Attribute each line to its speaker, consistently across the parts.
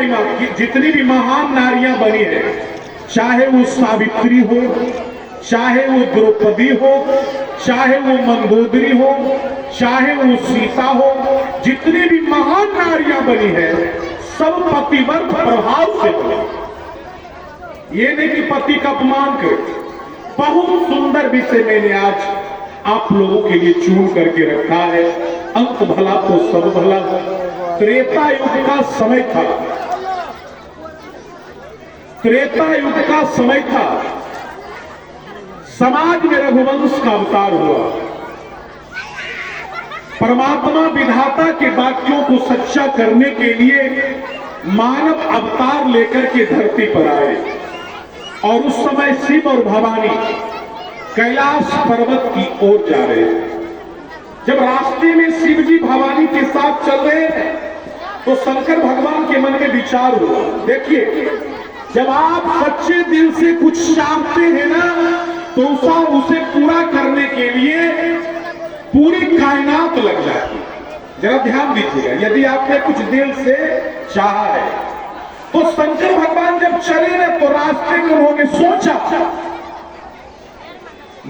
Speaker 1: जितनी भी महान नारियां बनी है, चाहे वो सावित्री हो, चाहे वो द्रौपदी हो, चाहे वो मंदोदरी हो, चाहे वो सीता हो, जितनी भी महान नारियां बनी है सब पतिव्रत प्रभाव से बनी। ये नहीं कि पति का अपमान कर। बहुत सुंदर विषय मैंने आज आप लोगों के लिए चुन करके रखा है। अंत भला तो सब भला। त्रेता युग का समय था, त्रेता युग का समय था। समाज में रघुवंश का अवतार हुआ। परमात्मा विधाता के वाक्यों को सच्चा करने के लिए मानव अवतार लेकर के धरती पर आए। और उस समय शिव और भवानी कैलाश पर्वत की ओर जा रहे थे। जब रास्ते में शिव जी भवानी के साथ चल रहे थे तो शंकर भगवान के मन में विचार हुआ। देखिए, जब आप सच्चे दिल से कुछ चाहते हैं ना तो उसे पूरा करने के लिए पूरी कायनात लग जाती है। जरा ध्यान दीजिएगा, यदि आपने कुछ दिल से चाहा है तो शंकर भगवान जब चले ना तो रास्ते में उन्होंने सोचा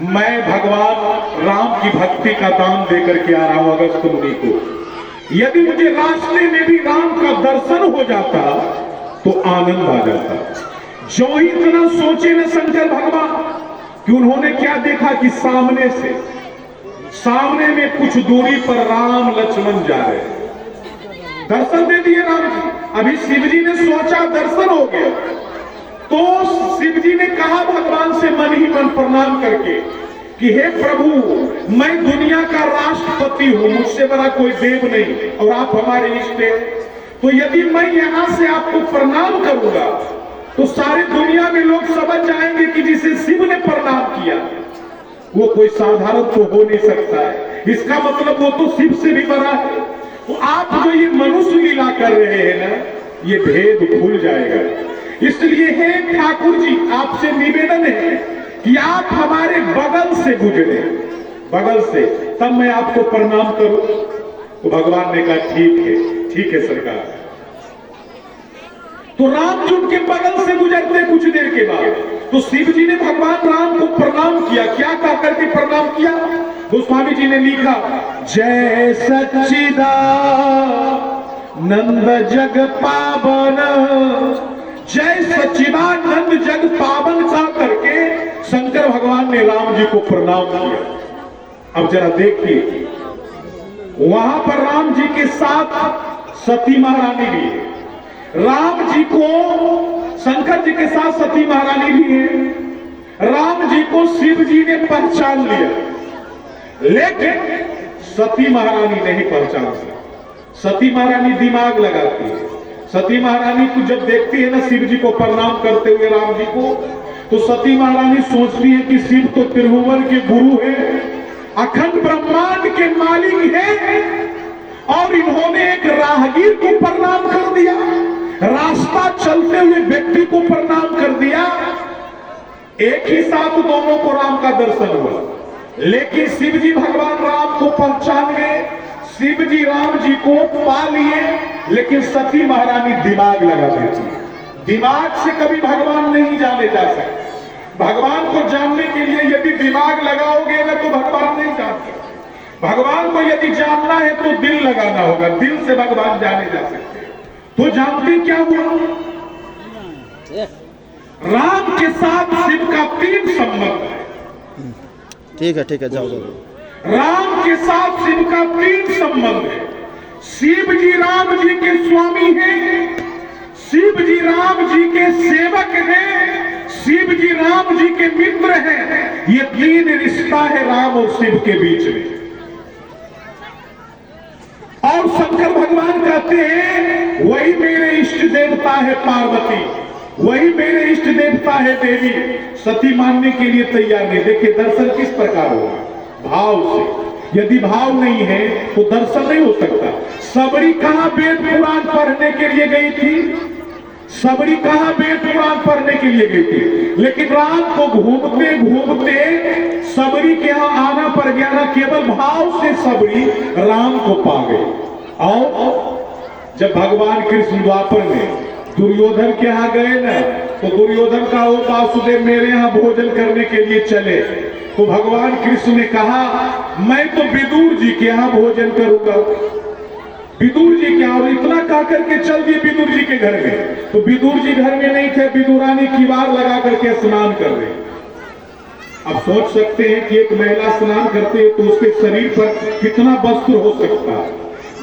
Speaker 1: मैं भगवान राम की भक्ति का दान देकर के आ रहा हूं अगस्त मुनि को। यदि मुझे रास्ते में भी राम का दर्शन हो जाता तो आनंद आ जाता। जो ही इतना सोचे न शंकर भगवान कि उन्होंने क्या देखा कि सामने में कुछ दूरी पर राम लक्ष्मण जा रहे हैं। दर्शन दे दिए राम जी। अभी शिव जी ने सोचा दर्शन हो गया तो शिव जी ने कहा भगवान से मन ही मन प्रणाम करके कि हे प्रभु, मैं दुनिया का राष्ट्रपति हूं, मुझसे बड़ा कोई देव नहीं और आप हमारे इष्ट हैं। तो यदि मैं यहां से आपको प्रणाम करूंगा तो सारी दुनिया में लोग समझ जाएंगे कि जिसे शिव ने प्रणाम किया वो कोई साधारण तो हो नहीं सकता है, इसका मतलब वो तो शिव से भी बड़ा है। तो आप जो ये मनुष्य लीला कर रहे हैं ना, ये भेद भूल जाएगा। इसलिए हे ठाकुर जी, आपसे निवेदन है कि आप हमारे बगल से गुजरे, बगल से, तब मैं आपको प्रणाम करूं। तो भगवान ने कहा ठीक है सरकार। तो राम जी उनके बगल से गुजरते कुछ देर के बाद तो शिव जी ने भगवान राम को प्रणाम किया। क्या कह करके प्रणाम किया? गोस्वामी जी ने लिखा, जय सच्चिदानंद जग पावन, जय सच्चिदानंद जग पावन सा करके शंकर भगवान ने राम जी को प्रणाम किया। अब जरा देखिए, वहां पर राम जी के साथ सती महारानी भी है। राम जी को, शंकर जी के साथ सती महारानी भी है। राम जी को शिव जी ने पहचान लिया, लेकिन सती महारानी नहीं पहचान सकती। सती महारानी दिमाग लगाती है। सती महारानी को जब देखती है ना शिव जी को प्रणाम करते हुए राम जी को, तो सती महारानी सोचती है कि शिव तो त्रिभुवन के गुरु है, अखंड ब्रह्मांड के मालिक है, और इन्होंने एक राहगीर को प्रणाम कर दिया, रास्ता चलते हुए व्यक्ति को प्रणाम कर दिया। एक ही साथ दोनों को राम का दर्शन हुआ, लेकिन शिव जी भगवान राम को पहचान गए, शिव जी राम जी को पा लिए, लेकिन सती महारानी दिमाग लगा देती। दिमाग से कभी भगवान नहीं जाने जा सकते। भगवान को जानने के लिए यदि दिमाग लगाओगे ना तो भगवान नहीं जानते। भगवान को यदि जानना है तो दिल लगाना होगा, दिल से भगवान जाने जा सकते। तो जानते क्या हुआ? राम के साथ शिव का 3 संबंध है।
Speaker 2: ठीक है, जाओ।
Speaker 1: राम के साथ शिव का 3 संबंध है। शिव जी राम जी के स्वामी हैं, शिव जी राम जी के सेवक हैं, शिव जी राम जी के मित्र हैं। ये 3 रिश्ता है राम और शिव के बीच में। और शंकर भगवान कहते हैं वही मेरे इष्ट देवता है पार्वती, वही मेरे इष्ट देवता है देवी। सती मानने के लिए तैयार नहीं। देखिए दर्शन किस प्रकार होगा? भाव से। यदि भाव नहीं है तो दर्शन नहीं हो सकता। सबरी कहां वेद पुराण पढ़ने के लिए गई थी? सबरी कहां वेद पुराण पढ़ने के लिए गई थी? लेकिन रात को घूमते घूमते सबरी के यहां आना पड़ गया ना, केवल भाव से सबरी राम को पा गई। और जब भगवान कृष्ण द्वापर में दुर्योधन के यहाँ गए ना, तो दुर्योधन का वो वासुदेव मेरे यहाँ भोजन करने के लिए चले, तो भगवान कृष्ण ने कहा मैं तो विदुर जी के यहाँ भोजन करूंगा। विदुर जी के यहाँ, और इतना कह करके चल दिए विदुर जी के घर में। तो विदुर जी घर में नहीं थे, विदुरानी किवाड़ लगा करके स्नान कर रहे। अब सोच सकते हैं कि एक महिला स्नान करते है तो उसके शरीर पर कितना वस्त्र हो सकता है।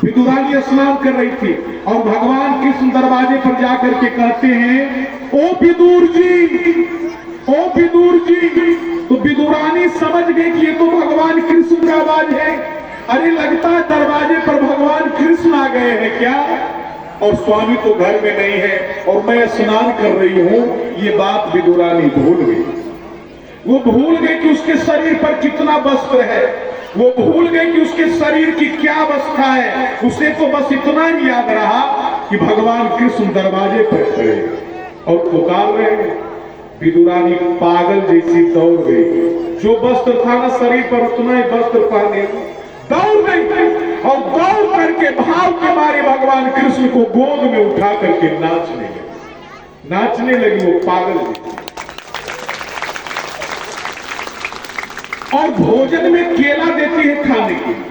Speaker 1: विदुरानी स्नान कर रही थी और भगवान कृष्ण दरवाजे पर जाकर के कहते हैं ओ विदुर जी, ओ विदुर जी। तो विदुरानी समझ गई कि ये तो भगवान कृष्ण का आवाज है। अरे लगता है दरवाजे पर भगवान कृष्ण आ गए हैं क्या, और स्वामी तो घर में नहीं है और मैं स्नान कर रही हूं। ये बात विदुरानी भूल गई। वो भूल गए कि उसके शरीर पर कितना वस्त्र है, वो भूल गए कि उसके शरीर की क्या अवस्था है। उसे तो बस इतना ही याद रहा कि भगवान कृष्ण दरवाजे पर खड़े और पुकार रहे हैं। विदुरानी पागल जैसी दौड़ गई, जो वस्त्र था ना शरीर पर उतना ही वस्त्र पहने दौड़ गई और दौड़ करके भाव के मारे भगवान कृष्ण को गोद में उठा करके नाचने लगी वो पागल जैसी। और भोजन में केला देती है खाने के लिए।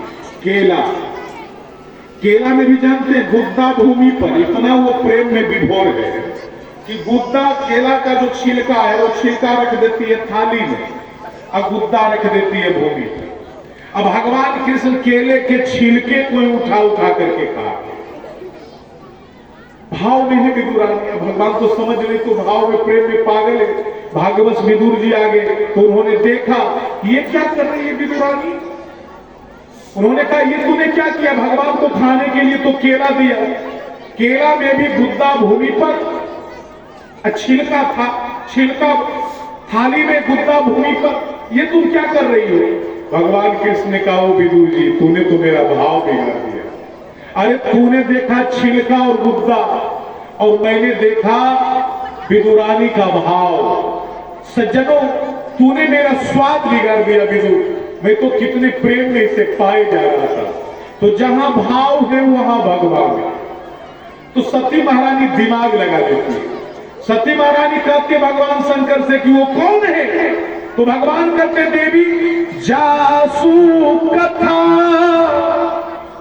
Speaker 1: केला में भी जानते हैं गुद्दा भूमि पर इतना वो प्रेम में विभोर है कि गुद्दा केला का जो छिलका है वो छिलका रख देती है थाली में और गुद्दा रख देती है भूमि पर। अब भगवान कृष्ण केले के छिलके को उठा करके खा, भाव में है विदुरानी। भगवान तो समझ रहे तो भाव में प्रेम में पागल है। भागवत विदुर जी आ गए तो उन्होंने देखा ये क्या कर रही है विदुरानी। उन्होंने कहा ये तूने क्या किया, भगवान को खाने के लिए तो केला दिया, केला में भी गुद्दा भूमि पर छिलका था, छिलका थाली में गुद्दा भूमि पर, ये तुम क्या कर रही हो। भगवान कृष्ण ने कहा विदुर जी तूने तो मेरा भाव बिगाड़ दिया। अरे तूने देखा छिलका और गुद्दा और मैंने देखा विदुरानी का भाव। सज्जनों तूने मेरा स्वाद बिगाड़ दिया विदुर। मैं तो कितने प्रेम में इसे पाए जा रहा था। तो जहां भाव है वहां भगवान है। तो सती महारानी दिमाग लगा देती है। सती महारानी कहते भगवान शंकर से कि वो कौन है, तो भगवान कहते देवी जासु कथा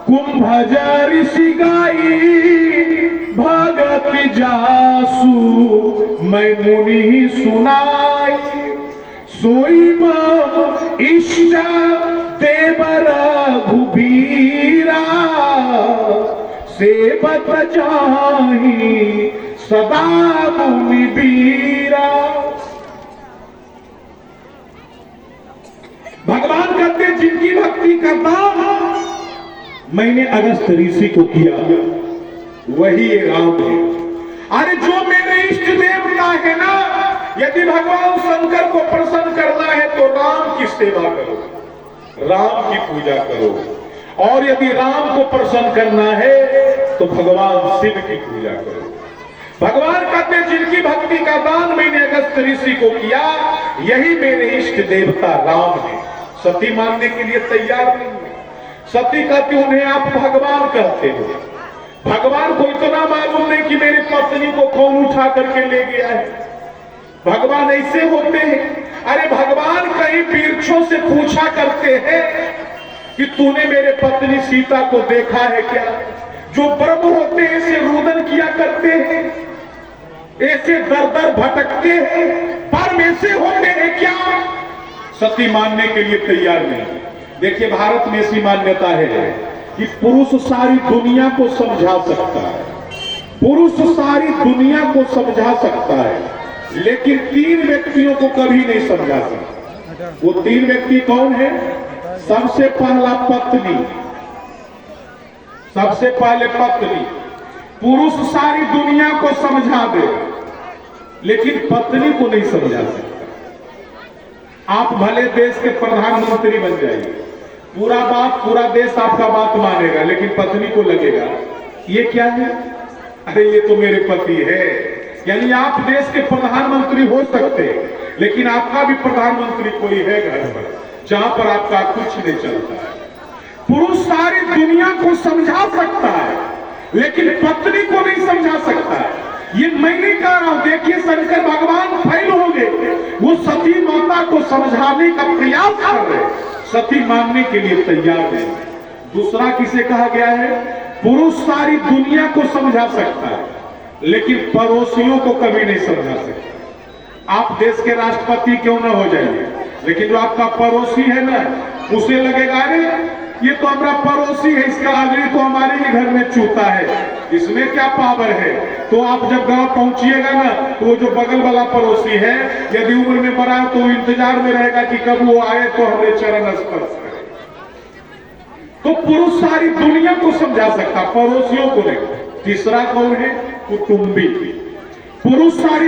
Speaker 1: कुंभज ऋषि गाई भगत जासु मैं मुनि सुनाई सोई इष्ट देव रघुबीरा सेवत जाहि सदा मुनि बीरा। भगवान कहते जिनकी भक्ति का दाम मैंने अगस्त ऋषि को किया वही ये राम है। अरे जो मेरे इष्ट देवता है ना, यदि भगवान शंकर को प्रसन्न करना है तो राम की सेवा करो, राम की पूजा करो, और यदि राम को प्रसन्न करना है तो भगवान शिव की पूजा करो। भगवान कहते जिनकी भक्ति का दान मैंने अगस्त ऋषि को किया यही मेरे इष्ट देवता राम है। सती मानने के लिए तैयार नहीं है। सती कहती उन्हें आप भगवान कहते हो। भगवान को इतना मालूम नहीं कि मेरी पत्नी को कौन उठा करके ले गया है। भगवान ऐसे होते हैं। अरे भगवान कई वृक्षों से पूछा करते हैं कि तूने मेरे पत्नी सीता को देखा है क्या। जो ब्रह्म होते हैं ऐसे रुदन किया करते हैं, ऐसे दर दर भटकते हैं, पर ऐसे होते हैं क्या। सती मानने के लिए तैयार नहीं। देखिए भारत में ऐसी मान्यता है कि पुरुष सारी दुनिया को समझा सकता है, पुरुष सारी दुनिया को समझा सकता है, लेकिन 3 व्यक्तियों को कभी नहीं समझा सकता। वो 3 व्यक्ति कौन है। सबसे पहला पत्नी, सबसे पहले पत्नी। पुरुष सारी दुनिया को समझा दे लेकिन पत्नी को नहीं समझा सकता। आप भले देश के प्रधानमंत्री बन जाइए, पूरा देश आपका बात मानेगा, लेकिन पत्नी को लगेगा ये क्या है, अरे ये तो मेरे पति है। यानी आप देश के प्रधानमंत्री हो सकते हैं लेकिन आपका भी प्रधानमंत्री कोई है घर पर जहां पर आपका कुछ नहीं चलता है। पुरुष सारी दुनिया को समझा सकता है लेकिन पत्नी को नहीं समझा सकता है। ये मैं नहीं कह रहा हूं, देखिए शंकर भगवान फेल हो गए, वो सती माता को समझाने का प्रयास कर रहे हैं, सती मानने के लिए तैयार है। दूसरा किसे कहा गया है, पुरुष सारी दुनिया को समझा सकता है लेकिन पड़ोसियों को कभी नहीं समझा सकता। आप देश के राष्ट्रपति क्यों ना हो जाइए, लेकिन जो आपका पड़ोसी है ना, उसे लगेगा अरे ये तो हमारा पड़ोसी है, इसका अगली तो हमारे ही घर में चूता है, इसमें क्या पावर है। तो आप जब गांव पहुंचिएगा ना, तो वो जो बगल वाला पड़ोसी है, यदि उम्र में बड़ा है तो इंतजार में रहेगा कि कब वो आए तो हमें चरण स्पर्श करे। तो पुरुष सारी दुनिया को समझा सकता, पड़ोसियों को नहीं। तीसरा कौन है, कुटुंबी। पुरुष सारी